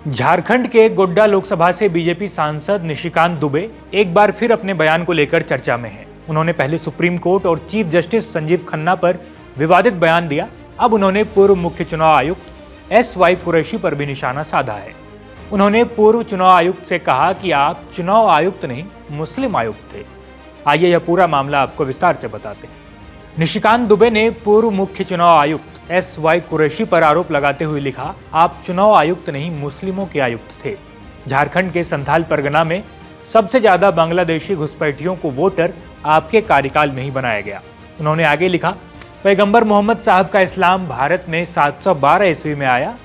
झारखंड के गोड्डा लोकसभा से बीजेपी सांसद निशिकांत दुबे एक बार फिर अपने बयान को लेकर चर्चा में हैं। उन्होंने पहले सुप्रीम कोर्ट और चीफ जस्टिस संजीव खन्ना पर विवादित बयान दिया। अब उन्होंने पूर्व मुख्य चुनाव आयुक्त एस.वाई. कुरैशी पर भी निशाना साधा है। उन्होंने पूर्व चुनाव आयुक्त से कहा कि आप चुनाव आयुक्त नहीं, मुस्लिम आयुक्त थे। आइए यह पूरा मामला आपको विस्तार से बताते हैं। निशिकांत दुबे ने पूर्व मुख्य चुनाव आयुक्त एस.वाई. कुरैशी पर आरोप लगाते हुए लिखा, आप चुनाव आयुक्त नहीं, मुस्लिमों के आयुक्त थे। झारखंड के संथाल परगना में सबसे ज्यादा बांग्लादेशी घुसपैठियों को वोटर आपके कार्यकाल में ही बनाया गया। उन्होंने आगे लिखा, पैगंबर मोहम्मद साहब का इस्लाम भारत में 712 ईस्वी में आया।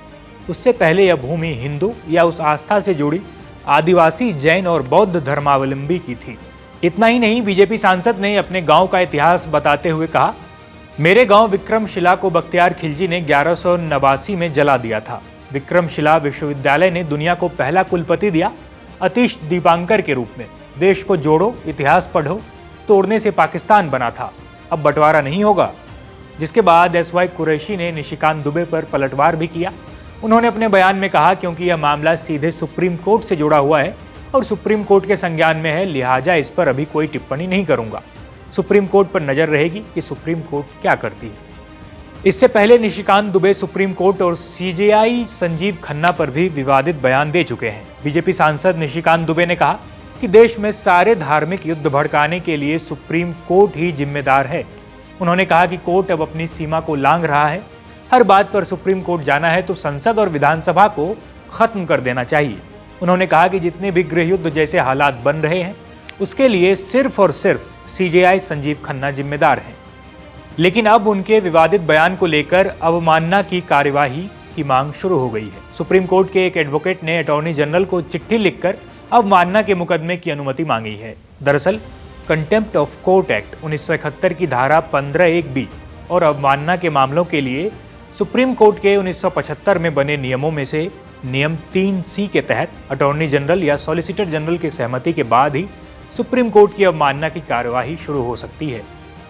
उससे पहले यह भूमि हिंदू या उस आस्था से जुड़ी आदिवासी, जैन और बौद्ध धर्मावलंबी की थी। इतना ही नहीं, बीजेपी सांसद ने अपने गांव का इतिहास बताते हुए कहा, मेरे गांव विक्रमशिला को बख्तियार खिलजी ने 1189 में जला दिया था। विक्रमशिला विश्वविद्यालय ने दुनिया को पहला कुलपति दिया, अतीश दीपांकर के रूप में। देश को जोड़ो, इतिहास पढ़ो, तोड़ने से पाकिस्तान बना था, अब बंटवारा नहीं होगा। जिसके बाद एस.वाई. कुरैशी ने निशिकांत दुबे पर पलटवार भी किया। उन्होंने अपने बयान में कहा, क्योंकि यह मामला सीधे सुप्रीम कोर्ट से जुड़ा हुआ है और सुप्रीम कोर्ट के संज्ञान में है, लिहाजा इस पर अभी कोई टिप्पणी नहीं करूंगा। सुप्रीम कोर्ट पर नजर रहेगी कि सुप्रीम कोर्ट क्या करती है। इससे पहले निशिकांत दुबे सुप्रीम कोर्ट और सीजेआई संजीव खन्ना पर भी विवादित बयान दे चुके हैं। बीजेपी सांसद निशिकांत दुबे ने कहा कि देश में सारे धार्मिक युद्ध भड़काने के लिए सुप्रीम कोर्ट ही जिम्मेदार है। उन्होंने कहा कि कोर्ट अब अपनी सीमा को लांघ रहा है। हर बात पर सुप्रीम कोर्ट जाना है तो संसद और विधानसभा को खत्म कर देना चाहिए। उन्होंने कहा कि जितने भी गृह युद्ध जैसे हालात बन रहे हैं, उसके लिए सिर्फ और सिर्फ सीजेआई संजीव खन्ना जिम्मेदार हैं। लेकिन अब उनके विवादित बयान को लेकर अवमानना की कार्यवाही की मांग शुरू हो गई है। सुप्रीम कोर्ट के एक एडवोकेट ने अटॉर्नी जनरल को चिट्ठी लिखकर अवमानना के मुकदमे की अनुमति मांगी है। दरअसल कंटेम्प्ट ऑफ कोर्ट एक्ट 1971 की धारा 15(1)(b और अवमानना के मामलों के लिए सुप्रीम कोर्ट के 1975 में बने नियमों में से नियम 3C के तहत अटॉर्नी जनरल या सॉलिसिटर जनरल की सहमति के बाद ही सुप्रीम कोर्ट की अवमानना की कार्यवाही शुरू हो सकती है।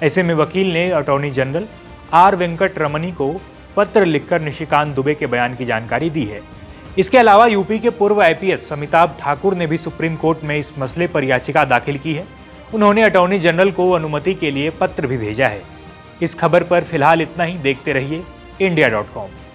ऐसे में वकील ने अटॉर्नी जनरल आर वेंकट रमनी को पत्र लिखकर निशिकांत दुबे के बयान की जानकारी दी है। इसके अलावा यूपी के पूर्व आईपीएस अमिताभ ठाकुर ने भी सुप्रीम कोर्ट में इस मसले पर याचिका दाखिल की है। उन्होंने अटॉर्नी जनरल को अनुमति के लिए पत्र भी भेजा है। इस खबर पर फिलहाल इतना ही। देखते रहिए India.com।